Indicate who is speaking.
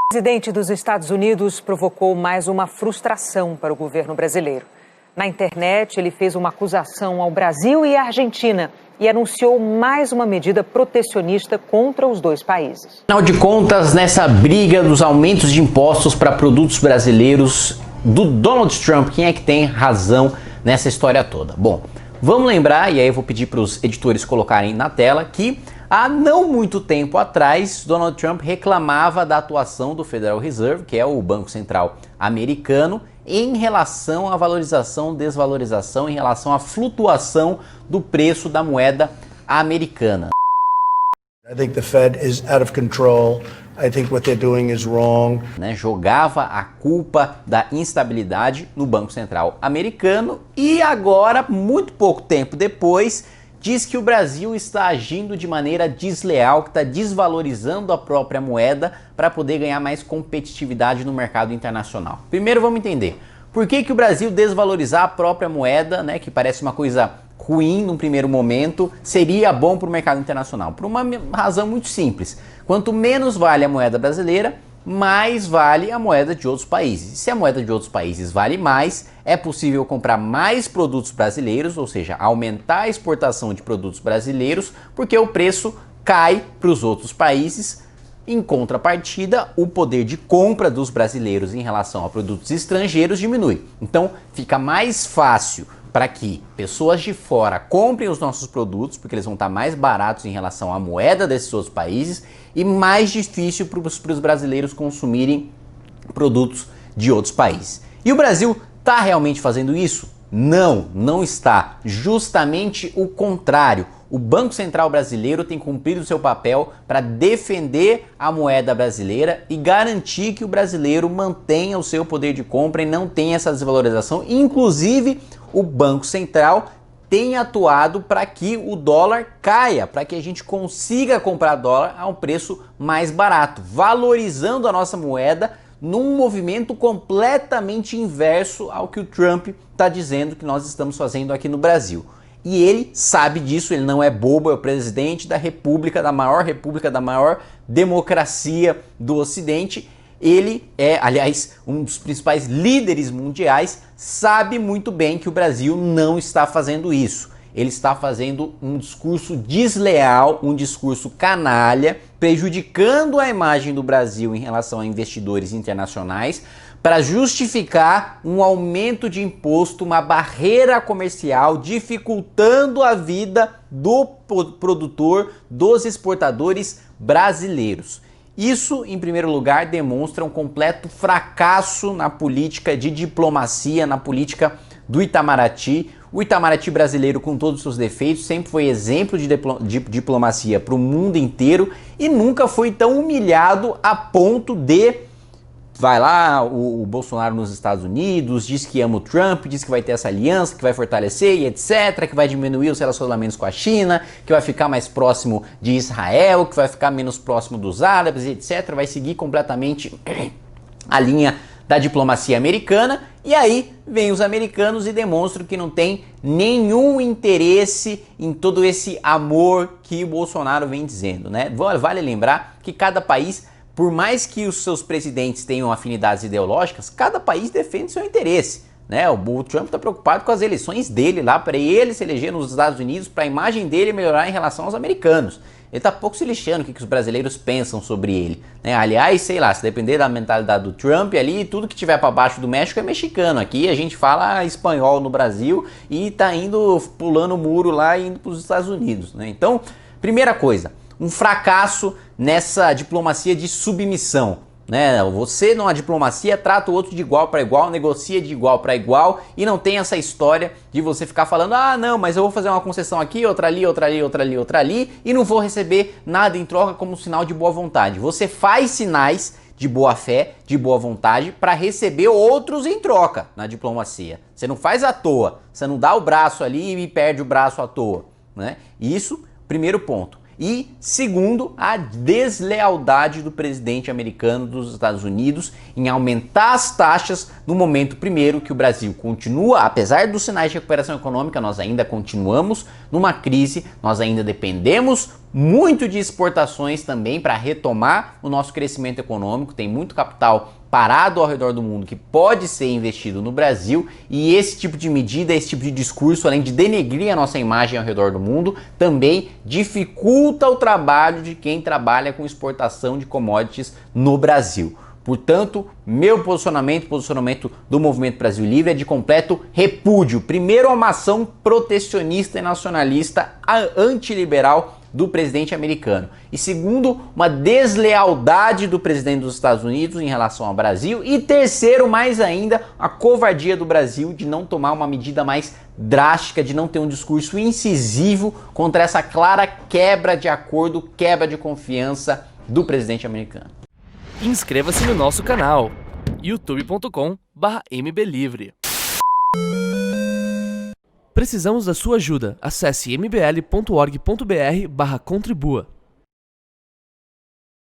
Speaker 1: O presidente dos Estados Unidos provocou mais uma frustração para o governo brasileiro. Na internet, ele fez uma acusação ao Brasil e à Argentina e anunciou mais uma medida protecionista contra os dois países.
Speaker 2: Afinal de contas, nessa briga dos aumentos de impostos para produtos brasileiros do Donald Trump, quem é que tem razão nessa história toda? Bom, vamos lembrar, e aí eu vou pedir para os editores colocarem na tela, que há não muito tempo atrás, Donald Trump reclamava da atuação do Federal Reserve, que é o Banco Central americano, em relação à valorização, desvalorização, em relação à flutuação do preço da moeda americana.
Speaker 3: I think the Fed is out of control. I think what they're doing is wrong.
Speaker 2: Jogava a culpa da instabilidade no Banco Central americano e agora, muito pouco tempo depois, diz que o Brasil está agindo de maneira desleal, que está desvalorizando a própria moeda para poder ganhar mais competitividade no mercado internacional. Primeiro vamos entender por que o Brasil desvalorizar a própria moeda, que parece uma coisa ruim num primeiro momento, seria bom para o mercado internacional. Por uma razão muito simples. Quanto menos vale a moeda brasileira, mais vale a moeda de outros países. E se a moeda de outros países vale mais, é possível comprar mais produtos brasileiros, ou seja, aumentar a exportação de produtos brasileiros, porque o preço cai para os outros países. Em contrapartida, o poder de compra dos brasileiros em relação a produtos estrangeiros diminui. Então, fica mais fácil para que pessoas de fora comprem os nossos produtos, porque eles vão estar mais baratos em relação à moeda desses outros países, e mais difícil para os brasileiros consumirem produtos de outros países. E o Brasil está realmente fazendo isso? Não, não está. Justamente o contrário. O Banco Central brasileiro tem cumprido seu papel para defender a moeda brasileira e garantir que o brasileiro mantenha o seu poder de compra e não tenha essa desvalorização. Inclusive, o Banco Central tem atuado para que o dólar caia, para que a gente consiga comprar dólar a um preço mais barato, valorizando a nossa moeda num movimento completamente inverso ao que o Trump está dizendo que nós estamos fazendo aqui no Brasil. E ele sabe disso, ele não é bobo, é o presidente da república, da maior democracia do Ocidente. Ele é, aliás, um dos principais líderes mundiais, sabe muito bem que o Brasil não está fazendo isso. Ele está fazendo um discurso desleal, um discurso canalha, prejudicando a imagem do Brasil em relação a investidores internacionais, para justificar um aumento de imposto, uma barreira comercial, dificultando a vida do produtor, dos exportadores brasileiros. Isso, em primeiro lugar, demonstra um completo fracasso na política de diplomacia, na política do Itamaraty. O Itamaraty brasileiro, com todos os seus defeitos, sempre foi exemplo de diplomacia para o mundo inteiro e nunca foi tão humilhado a ponto de... Vai lá o Bolsonaro nos Estados Unidos, diz que ama o Trump, diz que vai ter essa aliança, que vai fortalecer e etc, que vai diminuir os relacionamentos com a China, que vai ficar mais próximo de Israel, que vai ficar menos próximo dos árabes e etc, vai seguir completamente a linha da diplomacia americana. E aí vem os americanos e demonstram que não tem nenhum interesse em todo esse amor que o Bolsonaro vem dizendo, Vale lembrar que cada país, por mais que os seus presidentes tenham afinidades ideológicas, cada país defende seu interesse. O Trump está preocupado com as eleições dele lá, para ele se eleger nos Estados Unidos, para a imagem dele melhorar em relação aos americanos. Ele está pouco se lixando o que os brasileiros pensam sobre ele. Aliás, sei lá, se depender da mentalidade do Trump ali, tudo que tiver para baixo do México é mexicano. Aqui a gente fala espanhol no Brasil e está indo pulando o muro lá e indo para os Estados Unidos. Então, primeira coisa, um fracasso nessa diplomacia de submissão. Você, numa diplomacia, trata o outro de igual para igual, negocia de igual para igual e não tem essa história de você ficar falando: ah, não, mas eu vou fazer uma concessão aqui, outra ali, outra ali, outra ali, outra ali e não vou receber nada em troca como sinal de boa vontade. Você faz sinais de boa fé, de boa vontade para receber outros em troca na diplomacia. Você não faz à toa, você não dá o braço ali e perde o braço à toa. Isso, primeiro ponto. E segundo, a deslealdade do presidente americano dos Estados Unidos em aumentar as taxas no momento primeiro que o Brasil continua, apesar dos sinais de recuperação econômica, nós ainda continuamos numa crise, nós ainda dependemos muito de exportações também para retomar o nosso crescimento econômico. Tem muito capital parado ao redor do mundo que pode ser investido no Brasil, e esse tipo de medida, esse tipo de discurso, além de denegrir a nossa imagem ao redor do mundo, também dificulta o trabalho de quem trabalha com exportação de commodities no Brasil. Portanto, meu posicionamento, o posicionamento do Movimento Brasil Livre é de completo repúdio. Primeiro, uma ação protecionista e nacionalista antiliberal do presidente americano. E segundo, uma deslealdade do presidente dos Estados Unidos em relação ao Brasil. E terceiro, mais ainda, a covardia do Brasil de não tomar uma medida mais drástica, de não ter um discurso incisivo contra essa clara quebra de acordo, quebra de confiança do presidente americano.
Speaker 4: Inscreva-se no nosso canal youtube.com/mblivre. Precisamos da sua ajuda. Acesse mbl.org.br/contribua.